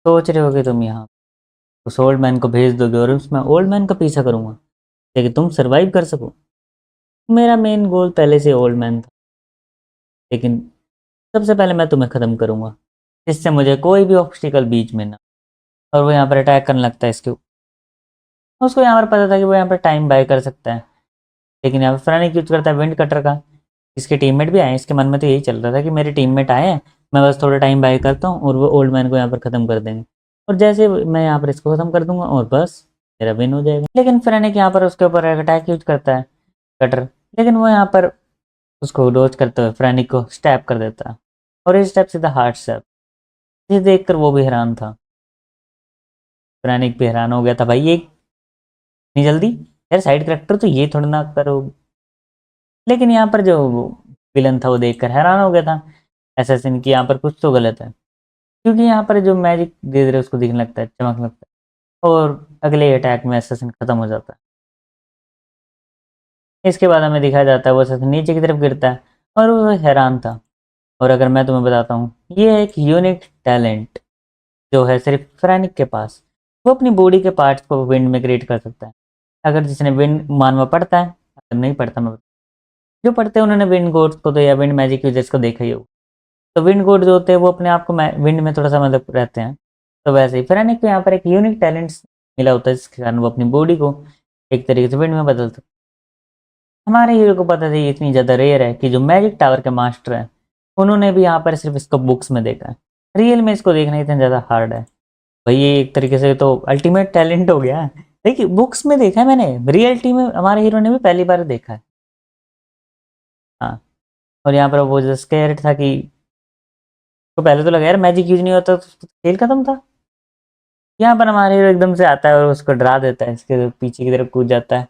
सोच रहे होगे तुम यहाँ उस ओल्ड मैन को भेज दोगे और उसमें ओल्ड मैन का पीछा करूँगा ताकि तुम सर्वाइव कर सको। मेरा मेन गोल पहले से ओल्ड मैन था, लेकिन सबसे पहले मैं तुम्हें ख़त्म करूँगा, जिससे मुझे कोई भी ऑब्स्टिकल बीच में ना। और वो यहाँ पर अटैक करने लगता है इसके ऊपर। उसको यहाँ पर पता था कि वो यहाँ पर टाइम बाय कर सकता है, लेकिन यहाँ पर फ्रेनिक यूज करता है विंड कटर का। इसके टीममेट भी आए, इसके मन में तो यही चल रहा था कि मेरे टीममेट आए हैं, मैं बस थोड़ा टाइम बाय करता हूँ और वो ओल्ड मैन को यहाँ पर ख़त्म कर देंगे। और जैसे मैं यहाँ पर इसको ख़त्म कर दूंगा और बस मेरा विन हो जाएगा। लेकिन फ्रेनिक यहाँ पर उसके ऊपर अटैक यूज करता है कटर, लेकिन वो यहाँ पर उसको डॉज करते हुए फ्रेनिक को स्टैप कर देता है और ये स्टेप सीधा हार्ट स्टेप। ये देखकर वो भी हैरान था, फ्रेनिक भी हैरान हो गया था, भाई ये इतनी जल्दी, यार साइड करेक्टर तो ये थोड़ा ना करो। लेकिन यहाँ पर जो विलन था वो देखकर हैरान हो गया था एसेसिन की यहाँ पर कुछ तो गलत है, क्योंकि यहाँ पर जो मैजिक धीरे धीरे उसको दिखने लगता है, चमकने लगता है और अगले अटैक में एसेसिन खत्म हो जाता है। इसके बाद हमें दिखाया जाता है वो एसेसिन नीचे की तरफ गिरता है और वो हैरान था। और अगर मैं तुम्हें बताता हूँ, ये है एक यूनिक टैलेंट जो है सिर्फ फ्रेनिक के पास। वो अपनी बॉडी के पार्ट्स को विंड में क्रिएट कर सकता है। अगर जिसने विंड मानवा पढ़ता है, अगर नहीं पढ़ता मैं जो पढ़ते हैं उन्होंने विंड गोड्स को तो या विंड मैजिक यूजर्स को देखा ही होगा। तो विंड गोड जो होते हैं वो अपने आप को विंड में थोड़ा सा मतलब रहते हैं। तो वैसे ही फेरानिक को यहाँ पर एक यूनिक टैलेंट मिला होता है, जिसके कारण वो अपनी बॉडी को एक तरीके से विंड में बदल सकते। हमारे हीरो को पता था ये इतनी ज़्यादा रेयर है कि जो मैजिक टावर के मास्टर हैं उन्होंने भी यहाँ पर सिर्फ इसको बुक्स में देखा है। रियल में इसको देखना इतना ज़्यादा हार्ड है। भाई ये एक तरीके से तो अल्टीमेट टैलेंट हो गया। देखिए बुक्स में देखा है मैंने, रियलिटी में हमारे हीरो ने भी पहली बार देखा है। हाँ, और यहाँ पर वो जो स्कैर्ड था कि तो पहले तो लगा यार मैजिक यूज नहीं होता तो खेल खत्म था। यहाँ पर हमारे हीरो एकदम से आता है और उसको डरा देता है, इसके पीछे की तरफ कूद जाता है।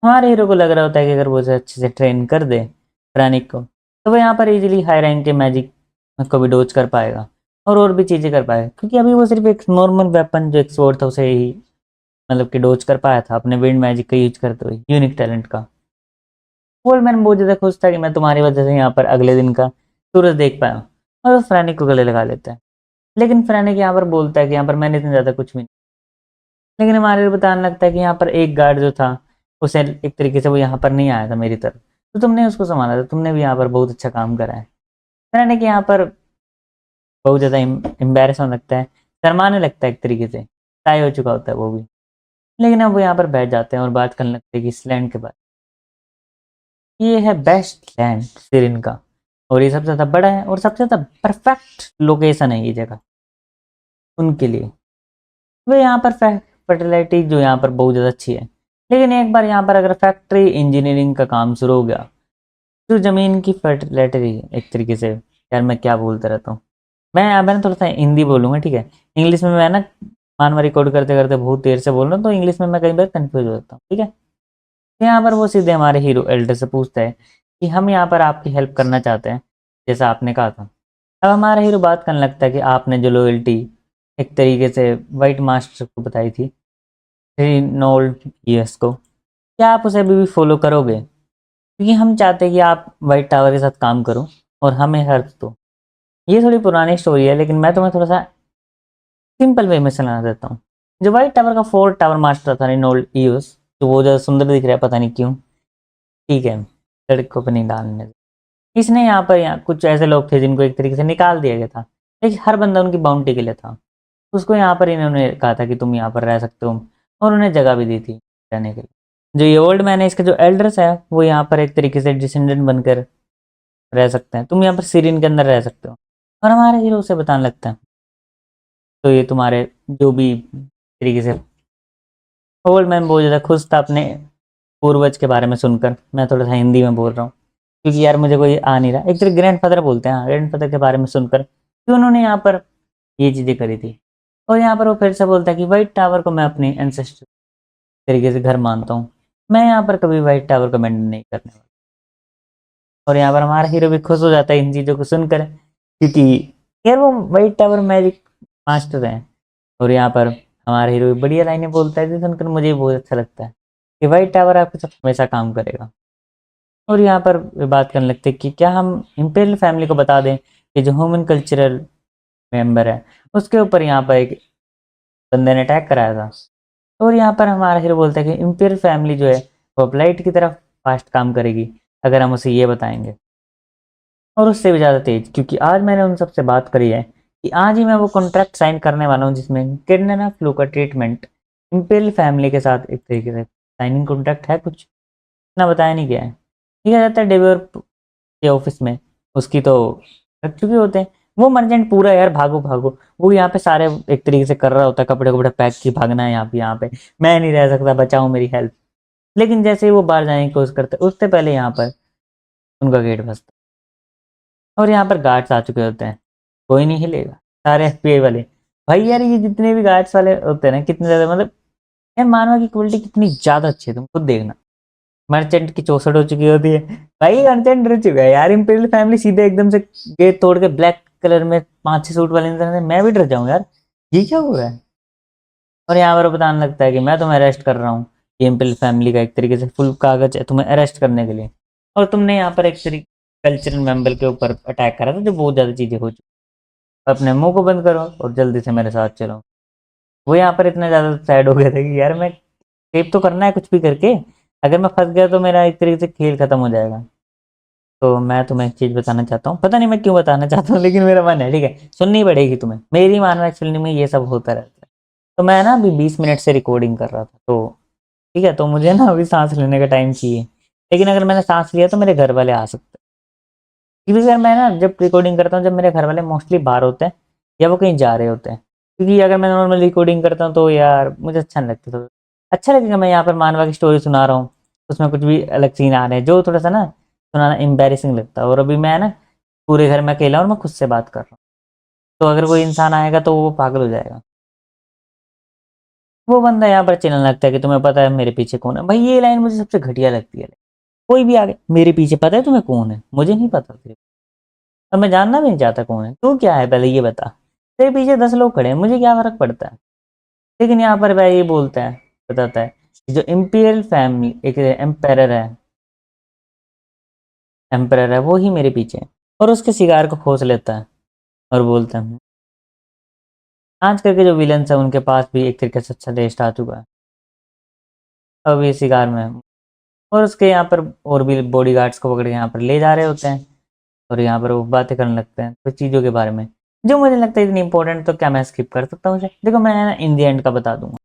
हमारे हीरो को लग रहा होता है कि अगर वो उसे अच्छे से ट्रेन कर दे फ्रेनिक को, तो वो यहाँ पर इजीली हाई रैंक के मैजिक को भी डोज कर पाएगा और भी चीज़ें कर पाएगा, क्योंकि अभी वो सिर्फ एक नॉर्मल वेपन जो एक स्वॉर्ड था उसे ही मतलब कि डोज कर पाया था अपने विंड मैजिक का यूज करते हुए यूनिक टैलेंट का। गोल्डमैन बहुत ज़्यादा खुश था कि मैं तुम्हारी वजह से यहाँ पर अगले दिन का सूरज देख पाया, और वो फ्रेनिक को गले लगा लेता है। लेकिन फ्रेनिक यहाँ पर बोलता है कि यहाँ पर मैंने इतना ज़्यादा कुछ भी नहीं। लेकिन हमारे को बताने लगता है कि यहाँ पर एक गार्ड जो था उसे एक तरीके से वो यहाँ पर नहीं आया था मेरी तरफ, तो तुमने उसको संभाला था, तुमने भी यहाँ पर बहुत अच्छा काम करा है। फ्रेनिक यहाँ पर बहुत ज़्यादा एम्बेरस होने लगता है, शर्माने लगता है एक तरीके से, टाई हो चुका होता है वो भी। लेकिन अब वो यहाँ पर बैठ जाते हैं और बात करने लगते हैं कि इस लैंड के बारे में। ये है बेस्ट लैंड सिरिन का, और ये सबसे ज़्यादा बड़ा है और सबसे ज़्यादा परफेक्ट लोकेशन है ये जगह उनके लिए। वे यहाँ पर फर्टिलिटी जो यहाँ पर बहुत ज़्यादा अच्छी है। लेकिन एक बार यहाँ पर अगर फैक्ट्री इंजीनियरिंग का काम शुरू हो गया, जो ज़मीन की फर्टिलिटी एक तरीके से, यार मैं क्या बोलता रहता हूँ, मैं यहाँ पर थोड़ा सा हिंदी बोलूँगा ठीक है। इंग्लिश में मैं ना मानवा रिकॉर्ड करते करते बहुत देर से बोल रहा हूँ, तो इंग्लिश में मैं कई बार कन्फ्यूज हो जाता हूँ ठीक है। तो यहाँ पर वो सीधे हमारे हीरो एल्डर से पूछता है कि हम यहाँ पर आपकी हेल्प करना चाहते हैं, जैसा आपने कहा था। अब हमारा हीरो बात करने लगता है कि आपने जो लॉयल्टी एक तरीके से वाइट मास्टर को बताई थी, रेनॉल्ड ईएस को, क्या आप उसे अभी भी फॉलो करोगे? क्योंकि हम चाहते हैं कि आप वाइट टावर के साथ काम करो और हमें हर्ट दो। ये थोड़ी पुरानी स्टोरी है, लेकिन मैं तुम्हें थोड़ा सा सिंपल वे में सुना देता हूँ। जो वाइट टावर का फोर्थ टावर मास्टर था रेनॉल्ड ईएस, तो वो ज़्यादा सुंदर दिख रहा है पता नहीं क्यों, ठीक है, लड़कों पर नहीं डालने। इसने यहाँ कुछ ऐसे लोग थे जिनको एक तरीके से निकाल दिया गया था, लेकिन हर बंदा उनकी बाउंटी के लिए था। उसको यहाँ पर इन्होंने कहा था कि तुम यहाँ पर रह सकते हो, और उन्हें जगह भी दी थी रहने के लिए। जो ये ओल्ड मैन है इसके जो एल्डर्स है वो यहाँ पर एक तरीके से डिसेंडेंट बनकर रह सकते हैं, तुम यहाँ पर सीरियन के अंदर रह सकते हो। और हमारे हीरो उसे बताने लगता है, तो ये तुम्हारे जो भी तरीके से ओल्ड मैन बहुत ज़्यादा खुश था अपने पूर्वज के बारे में सुनकर। मैं थोड़ा सा हिंदी में बोल रहा हूँ क्योंकि यार मुझे कोई आ नहीं रहा, एक तरह ग्रैंड फादर बोलते हैं, हाँ ग्रैंड फादर के बारे में सुनकर कि उन्होंने यहाँ पर ये चीज़ें करी थी। और यहाँ पर वो फिर से बोलता है कि वाइट टावर को मैं अपनी एंसेस्टर तरीके से घर मानता हूँ, मैं यहाँ पर कभी वाइट टावर को मेंटेन नहीं करने वाला। और यहाँ पर हमारा हीरो भी खुश हो जाता है इन चीज़ों को सुनकर, क्योंकि यार वो वाइट टावर मैजिक मास्टर हैं। और यहाँ पर हमारा हीरो भी बढ़िया लाइनें बोलता है, जो सुनकर मुझे बहुत अच्छा लगता है कि वाइट टावर आपके साथ हमेशा काम करेगा। और यहाँ पर वे बात करने लगते हैं कि क्या हम इम्पेरियल फैमिली को बता दें कि जो ह्यूमन कल्चरल मेंबर है, उसके ऊपर यहाँ पर एक बंदे ने अटैक कराया था। और यहाँ पर हमारा हीरो बोलता है कि इम्पीरियल फैमिली जो है वो लाइट की तरफ फास्ट काम करेगी अगर हम उसे ये बताएंगे, और उससे भी ज़्यादा तेज, क्योंकि आज मैंने उन सबसे बात करी है कि आज ही मैं वो कॉन्ट्रैक्ट साइन करने वाला हूँ जिसमें किडनैप फ्लू का ट्रीटमेंट इम्पीरियल फैमिली के साथ एक तरीके से साइनिंग कॉन्ट्रैक्ट है, कुछ इतना बताया नहीं गया है। ठीक है, जाता है डेवियर के ऑफिस में, उसकी तो रख चुके होते हैं। वो मर्चेंट पूरा यार भागो भागो, वो यहाँ पे सारे एक तरीके से कर रहा होता है, कपड़े कपड़े पैक की भागना है यहाँ पे मैं नहीं रह सकता, बचाओ मेरी हेल्प। लेकिन जैसे ही वो बाहर जाने की कोशिश करते उससे पहले यहाँ पर उनका गेट बजता और यहाँ पर गार्ड्स आ चुके होते हैं, कोई नहीं हिलेगा, सारे एफबीआई वाले। भाई यार ये जितने भी गार्ड्स वाले होते हैं ना, कितने ज्यादा मतलब यार मानव की क्वालिटी कितनी ज्यादा अच्छी है, तुम खुद देखना। मर्चेंट की 64 हो चुकी होती है, भाई मर्चेंट डर चुका है यार, इंपीरियल फैमिली सीधे एकदम से गेट तोड़ के ब्लैक कलर में 5-6 सूट वाले इंसान है, मैं भी डर जाऊं यार, ये क्या हुआ है। और यहाँ पर बताने लगता है कि मैं तुम्हें अरेस्ट कर रहा हूँ, ये इंपीरियल फैमिली का एक तरीके से फुल कागज है तुम्हें अरेस्ट करने के लिए, और तुमने यहाँ पर एक तरीके कल्चरल मेंबर के ऊपर अटैक करा था जो बहुत ज़्यादा चीज़ें हो चुकी, अपने मुंह को बंद करो और जल्दी से मेरे साथ चलो। वो यहाँ पर इतना ज़्यादा सैड हो गया था कि यार मैं सेव तो करना है कुछ भी करके, अगर मैं फंस गया तो मेरा एक तरीके से खेल खत्म हो जाएगा। तो मैं तुम्हें एक चीज़ बताना चाहता हूँ, पता नहीं मैं क्यों बताना चाहता हूँ लेकिन मेरा मन है, ठीक है सुननी पड़ेगी तुम्हें, मेरी मानो एक्चुअली में ये सब होता रहता है। तो मैं ना अभी 20 मिनट से रिकॉर्डिंग कर रहा था, तो ठीक है, तो मुझे ना अभी सांस लेने का टाइम चाहिए, लेकिन अगर मैंने सांस लिया तो मेरे घर वाले आ सकते हैं। क्योंकि यार मैं ना जब रिकॉर्डिंग करता हूँ, जब मेरे घर वाले मोस्टली बाहर होते हैं या वो कहीं जा रहे होते हैं, क्योंकि अगर मैं नॉर्मल रिकॉर्डिंग करता हूँ तो यार मुझे अच्छा नहीं लगता, तो अच्छा लगेगा मैं यहाँ पर मानवा की स्टोरी सुना रहा हूँ, उसमें कुछ भी अलग सीन आ रहे हैं जो थोड़ा सा ना सुनाना एम्बेरसिंग लगता है, और अभी मैं ना पूरे घर में अकेला और मैं खुद से बात कर रहा हूँ, तो अगर कोई इंसान आएगा तो वो पागल हो जाएगा। वो बंदा यहाँ पर चिल्लाने लगता है कि तुम्हें पता है मेरे पीछे कौन है। भाई ये लाइन मुझे सबसे घटिया लगती है, कोई भी आगे मेरे पीछे पता है तुम्हें कौन है, मुझे नहीं पता तेरे, और मैं जानना भी नहीं चाहता कौन है, तू क्या है पहले ये बता, तेरे पीछे 10 लोग खड़े हैं मुझे क्या फर्क पड़ता है। लेकिन यहाँ पर वह ये बोलता है, बताता है कि जो इम्पीरियल फैमिली एक एम्परर है वो ही मेरे पीछे है, और उसके सिगार को खोस लेता है और बोलता है आज करके जो विलन्स है उनके पास भी एक तरीके से अच्छा टेस्ट आ चुका है, अब ये सिगार में है। और उसके यहाँ पर और भी बॉडीगार्ड्स को पकड़ के यहाँ पर ले जा रहे होते हैं, और यहाँ पर वो बातें करने लगते हैं कुछ चीज़ों के बारे में जो मुझे लगता है इतनी इंपॉर्टेंट, तो क्या मैं स्किप कर सकता हूँ उसे, देखो मैं ना इन दी एंड का बता दूंगा।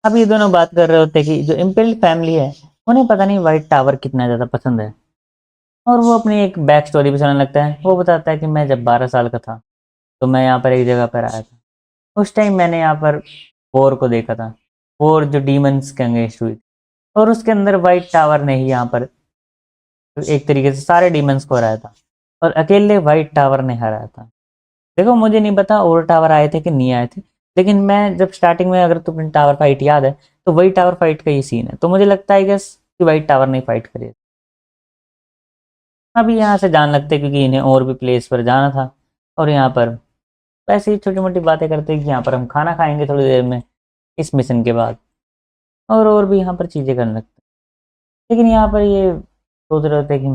अब ये दोनों बात कर रहे होते हैं कि जो इम्पेरियल फैमिली है उन्हें पता नहीं व्हाइट टावर कितना ज़्यादा पसंद है, और वो अपनी एक बैक स्टोरी भी सुनाने लगता है। वो बताता है कि मैं जब 12 साल का था तो मैं यहाँ पर एक जगह पर आया था, उस टाइम मैंने यहाँ पर वॉर को देखा था, वॉर जो डीमंस के अगेंस्ट हुई थी, और उसके अंदर व्हाइट टावर ने ही यहाँ पर एक तरीके से सारे डीमंस को हराया था, और अकेले व्हाइट टावर ने हराया था। देखो मुझे नहीं पता और टावर आए थे कि नहीं आए थे, लेकिन मैं जब स्टार्टिंग में, अगर तुम्हें टावर फाइट याद है तो वही टावर फाइट का ही सीन है, तो मुझे लगता है गैस कि व्हाइट टावर नहीं फाइट करी। अभी यहाँ से जान लगते क्योंकि इन्हें और भी प्लेस पर जाना था, और यहाँ पर वैसे ही छोटी मोटी बातें करते कि यहाँ पर हम खाना खाएंगे थोड़ी देर में इस मिशन के बाद, और भी यहाँ पर चीज़ें करने लगते। लेकिन यहाँ पर ये सोच रहे होते कि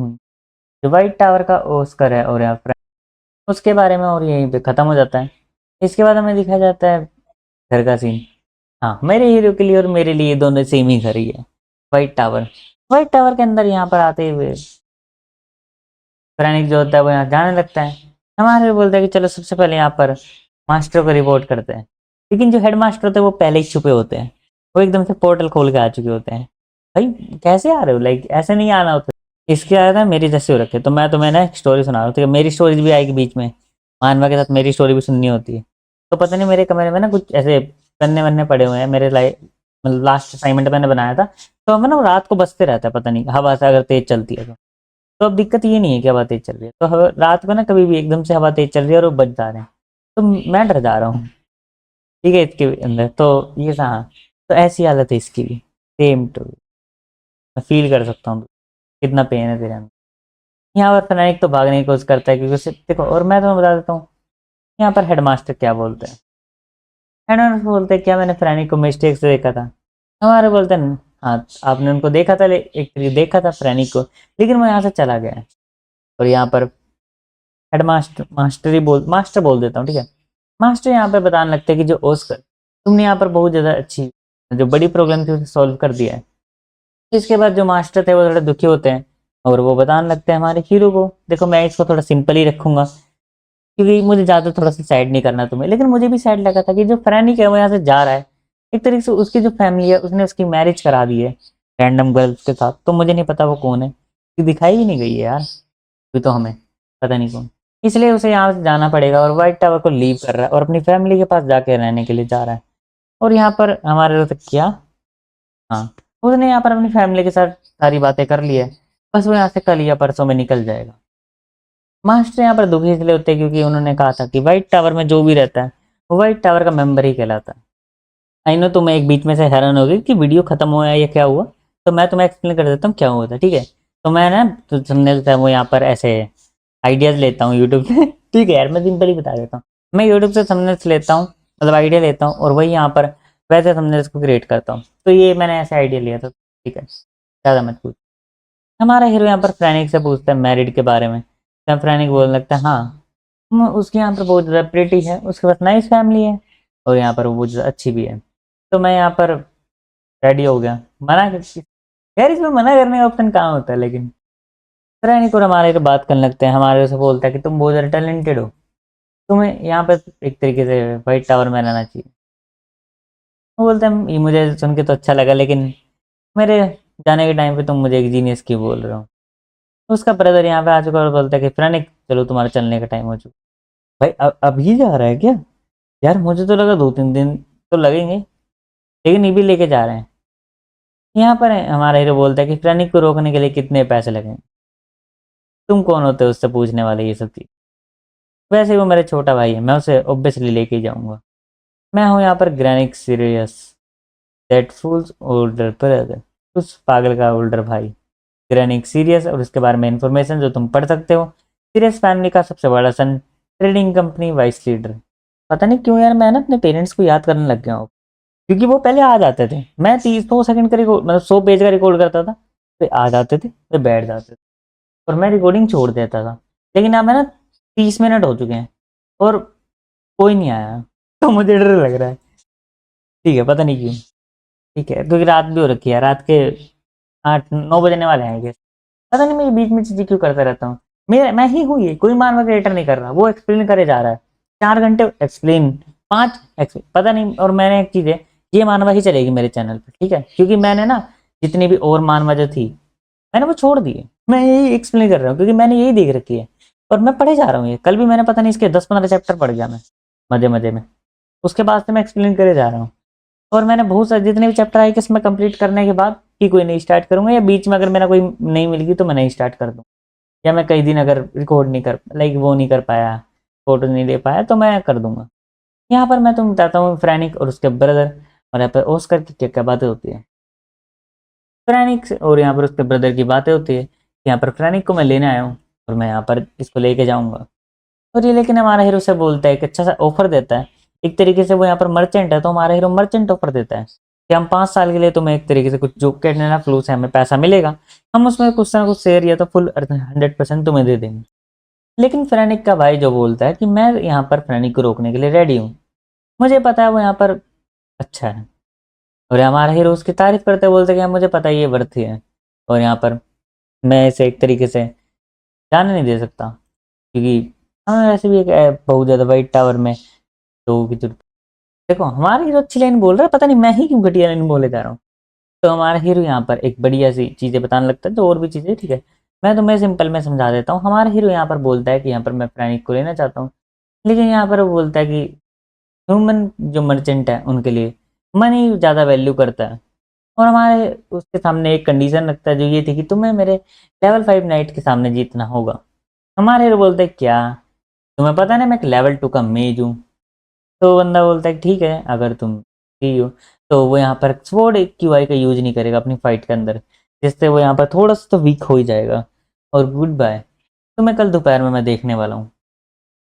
जो व्हाइट टावर का ऑस्कर है और यहाँ पर उसके बारे में, और यहीं पे ख़त्म हो जाता है। इसके बाद हमें दिखाया जाता है घर का सीन। हाँ, मेरे हीरो के लिए और मेरे लिए दोनों सेम ही घर ही है, व्हाइट टावर। व्हाइट टावर के अंदर यहाँ पर आते हुए क्रैनिक जो होता है वो यहाँ जाने लगता है, हमारे बोलते हैं कि चलो सबसे पहले यहाँ पर मास्टर को रिपोर्ट करते हैं। लेकिन जो हेड मास्टर होते हैं वो पहले ही छुपे होते हैं, वो एकदम से पोर्टल खोल के आ चुके होते हैं। भाई कैसे आ रहे हो, लाइक ऐसे नहीं आना होता। इसके आया था मेरी जैसे हो रखे, तो मैं तुम्हें ना एक स्टोरी सुना रहा हूँ, ठीक है मेरी स्टोरीज भी आएगी बीच में, मानवा के साथ मेरी स्टोरी भी सुननी होती है। तो पता नहीं मेरे कमरे में ना कुछ ऐसे पन्ने वन्ने पड़े हुए हैं, मेरे लाइक मतलब लास्ट असाइनमेंट मैंने बनाया था, तो हमें ना रात को बजते रहता है, पता नहीं हवा से अगर तेज चलती है तो अब दिक्कत ये नहीं है कि हवा तेज चल रही है, तो रात को ना कभी भी एकदम से हवा तेज चल रही है और वो बज जा रहे हैं, तो मैं डर जा रहा हूँ। ठीक है, इसके अंदर तो ये हाँ, तो ऐसी हालत है इसकी भी, सेम टू, मैं फील कर सकता हूँ कितना पेन है तेरे अंदर। यहाँ पर फनाइक तो भागने की कोशिश करता है क्योंकि उसे देखो, और मैं तुम्हें बता देता हूँ यहाँ पर हेडमास्टर क्या बोलते हैं। हेडमास्टर बोलते हैं क्या मैंने फनाइक को मिस्टेक से देखा था, हमारे बोलते हैं हाँ आपने उनको देखा था, एक तरीके देखा था फ्रैनिक को, लेकिन वो यहाँ से चला गया है। और यहाँ पर हेडमास्टर मास्टर बोल देता हूँ, ठीक है, मास्टर यहाँ पे बताने लगते हैं कि जो ओस्कर, तुमने यहाँ पर बहुत ज़्यादा अच्छी जो बड़ी प्रॉब्लम थी उसे सॉल्व कर दिया है। इसके बाद जो मास्टर थे वो थोड़े दुखी होते हैं और वो बताने लगते हैं हमारे हीरो को, देखो मैं इसको थोड़ा सिंपल ही रखूंगा क्योंकि मुझे ज़्यादा थोड़ा सा सैड नहीं करना तुम्हें। लेकिन मुझे भी सैड लगा था कि जो फ्रैनिक है वो यहाँ से जा रहा है, एक तरीके से उसकी जो फैमिली है उसने उसकी मैरिज करा दी है रैंडम गर्ल्स के साथ, तो मुझे नहीं पता वो कौन है, कि दिखाई भी नहीं गई है यार अभी तो हमें, पता नहीं कौन। इसलिए उसे यहाँ से जाना पड़ेगा और व्हाइट टावर को लीव कर रहा है और अपनी फैमिली के पास जाके रहने के लिए जा रहा है। और यहाँ पर हमारे तो क्या, हाँ, उसने यहाँ पर अपनी फैमिली के साथ सारी बातें कर ली है, बस वो यहाँ से कल या परसों में निकल जाएगा। मास्टर यहाँ पर दुखी इसलिए होते हैं क्योंकि उन्होंने कहा था कि व्हाइट टावर में जो भी रहता है वो व्हाइट टावर का मेंबर ही कहलाता है। आई नो तुम्हें एक बीच में से हैरान होगी कि वीडियो खत्म हुआ है या क्या हुआ, तो मैं तुम्हें एक्सप्लेन कर देता हूँ क्या हुआ था, ठीक है। तो मैं ना तो थंबनेल से वो यहाँ पर ऐसे आइडियाज लेता हूँ यूट्यूब से ठीक है यार, मैं सिंपल ही बता देता हूँ। मैं यूट्यूब से थंबनेल्स लेता हूँ, मतलब आइडिया लेता हूँ और वही यहाँ पर वैसे थंबनेल्स को क्रिएट करता हूँ। तो ये मैंने ऐसे आइडिया लिया था, ठीक है, ज़्यादा मत पूछ। हमारा हीरो यहाँ पर फ्रैनिक से पूछता है मैरिड के बारे में, तो फ्रैनिक बोलने लगता है हाँ, उसके यहाँ पर बहुत ज़्यादा प्रिटी है, उसके पास नाइस फैमिली है और यहाँ पर वो बहुत ज़्यादा अच्छी भी है। तो मैं यहाँ पर रेडी हो गया, मना कर यार इसमें मना करने का ऑप्शन कहाँ होता है। लेकिन फ्रैनिक और हमारे तो बात करने लगते हैं, हमारे से बोलता है कि तुम बहुत ज़्यादा टैलेंटेड हो, तुम्हें यहाँ पर एक तरीके से व्हाइट टावर में रहना चाहिए। वो बोलते हैं ये मुझे सुन के तो अच्छा लगा, लेकिन मेरे जाने के टाइम पे तुम मुझे एक जीनियस की बोल रहे हो। उसका ब्रदर यहाँ पे आ चुका है और बोलता है कि फ्रैनिक चलो तुम्हारा चलने का टाइम हो चुका। भाई अभी जा रहा है क्या? यार मुझे तो लगा 2-3 दिन तो लगेंगे, लेकिन ये भी लेके जा रहे हैं। यहाँ पर हमारा हीरो बोलता है कि फ्रैनिक को रोकने के लिए कितने पैसे लगेंगे, तुम कौन होते हो उससे पूछने वाले ये सब चीज़। वैसे ही वो मेरा छोटा भाई है, मैं उसे ऑब्वियसली लेके ही जाऊंगा। मैं हूँ यहाँ पर Granik Sirius, that fool's older brother, उस पागल का ओल्डर भाई ग्रैनिक सीरियस, और उसके बारे में इंफॉर्मेशन जो तुम पढ़ सकते हो। सीरियस फैमिली का सबसे बड़ा सन, ट्रेडिंग कंपनी वाइस लीडर। पता नहीं क्यों यार मैं ना अपने पेरेंट्स को याद करने लग गया हूँ, क्योंकि वो पहले आ जाते थे, मैं 30 100 सेकंड का रिकॉर्ड मतलब 100 पेज का रिकॉर्ड करता था, वे आ जाते थे, वे बैठ जाते थे और मैं रिकॉर्डिंग छोड़ देता था। लेकिन अब है ना 30 मिनट हो चुके हैं और कोई नहीं आया, तो मुझे डर लग रहा है, ठीक है, पता नहीं क्यों। ठीक है, क्योंकि रात भी हो रखी है, रात के 8 9 बजने वाले हैं गेस। पता नहीं मैं बीच में चीजें क्यों करता रहता हूँ, मेरा मैं ही हूँ ये, कोई मानव क्रिएटर नहीं कर रहा, वो एक्सप्लेन करे जा रहा है 4 घंटे एक्सप्लेन, 5 पता नहीं। और मैंने एक चीज है, ये मानवा ही चलेगी मेरे चैनल पर, ठीक है, क्योंकि मैंने ना जितनी भी और मानवा जो थी मैंने वो छोड़ दिए, मैं यही एक्सप्लेन कर रहा हूँ क्योंकि मैंने यही देख रखी है और मैं पढ़े जा रहा हूँ। ये कल भी मैंने पता नहीं इसके 10 15 चैप्टर पढ़ गया मैं मजे मजे में, उसके बाद से मैं एक्सप्लेन करे जा रहा हूँ। और मैंने बहुत सारे जितने भी चैप्टर आए कि इसमें कंप्लीट करने के बाद ही कोई नहीं स्टार्ट करूंगा, या बीच में अगर मेरा कोई नहीं मिल गई तो मैं नहीं स्टार्ट कर दूँ, या मैं कई दिन अगर रिकॉर्ड नहीं कर लाइक वो नहीं कर पाया, फोटो नहीं ले पाया, तो मैं कर दूंगा। यहाँ पर मैं तुम्हें बताता हूँ फ्रैनिक और उसके ब्रदर और यहाँ पर ओस्कर की क्या क्या बातें होती है। फ्रैनिक और यहाँ पर उसके ब्रदर की बातें होती है, यहाँ पर फ्रैनिक को मैं लेने आया हूँ और मैं यहाँ पर इसको लेके जाऊंगा। और ये लेकिन हमारा हीरो से बोलता है, एक अच्छा सा ऑफर देता है, एक तरीके से वो यहाँ पर मर्चेंट है, तो हमारा हीरो मर्चेंट ऑफर देता है कि हम 5 साल के लिए तुम्हें एक तरीके से कुछ जो कैटरीना फ्लू से हमें पैसा मिलेगा, हम उसमें कुछ ना कुछ शेयर या तो फुल 100% तुम्हें दे देंगे। लेकिन फ्रेनिक का भाई जो बोलता है कि मैं यहाँ पर फ्रेनिक को रोकने के लिए रेडी हूँ, मुझे पता है वो यहाँ पर अच्छा है। और हमारा हीरो उसकी तारीफ करते बोलते कि मुझे पता है ये वर्थ है, और यहाँ पर मैं इसे एक तरीके से जाने नहीं दे सकता, क्योंकि हाँ वैसे भी एक बहुत ज़्यादा वाइट टावर में लोगों की जरूरत। देखो हमारा हीरो अच्छी लाइन बोल रहा है, पता नहीं मैं ही क्यों घटिया लाइन बोले जा रहा हूँ। तो हमारा हीरो यहाँ पर एक बढ़िया सी चीज़ें बताने लगता है, तो और भी चीज़ें, ठीक है, मैं तुम्हें सिंपल में समझा देता हूँ। हमारा हीरो यहाँ पर बोलता है कि यहाँ पर मैं फ्रैनिक को लेना चाहता हूँ, लेकिन यहाँ पर वो बोलता है कि ह्यूमन जो मर्चेंट है उनके लिए मनी ज़्यादा वैल्यू करता है। और हमारे उसके सामने एक कंडीशन रखता है जो ये थी कि तुम्हें मेरे लेवल 5 नाइट के सामने जीतना होगा। हमारे हीरो बोलते हैं क्या, तुम्हें पता है ना मैं एक लेवल 2 का मेज हूँ। तो बंदा बोलता है ठीक है अगर तुम ही हो, तो वो यहाँ पर स्वॉर्ड क्यूआई का यूज नहीं करेगा अपनी फाइट के अंदर, जिससे वो यहाँ पर थोड़ा सा तो वीक हो ही जाएगा। और गुड बाय, तुम्हें कल दोपहर में मैं देखने वाला हूँ।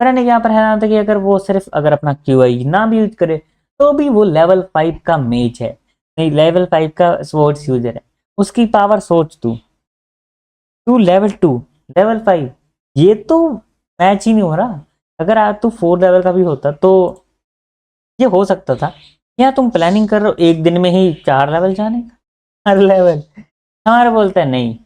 मैंने यहाँ पर हैरान था कि अगर वो सिर्फ अगर अपना क्यूआई ना भी यूज करे तो भी वो लेवल 5 का मेज है, नहीं लेवल 5 का स्वॉर्ड्स यूजर है। उसकी पावर सोच तू, तू लेवल 2 लेवल 5, ये तो मैच ही नहीं हो रहा। अगर आज तू 4 लेवल का भी होता तो ये हो सकता था। या तुम प्लानिंग कर रहे हो एक दिन में ही 4 लेवल जाने का, हर लेवल। हमारा बोलता है नहीं,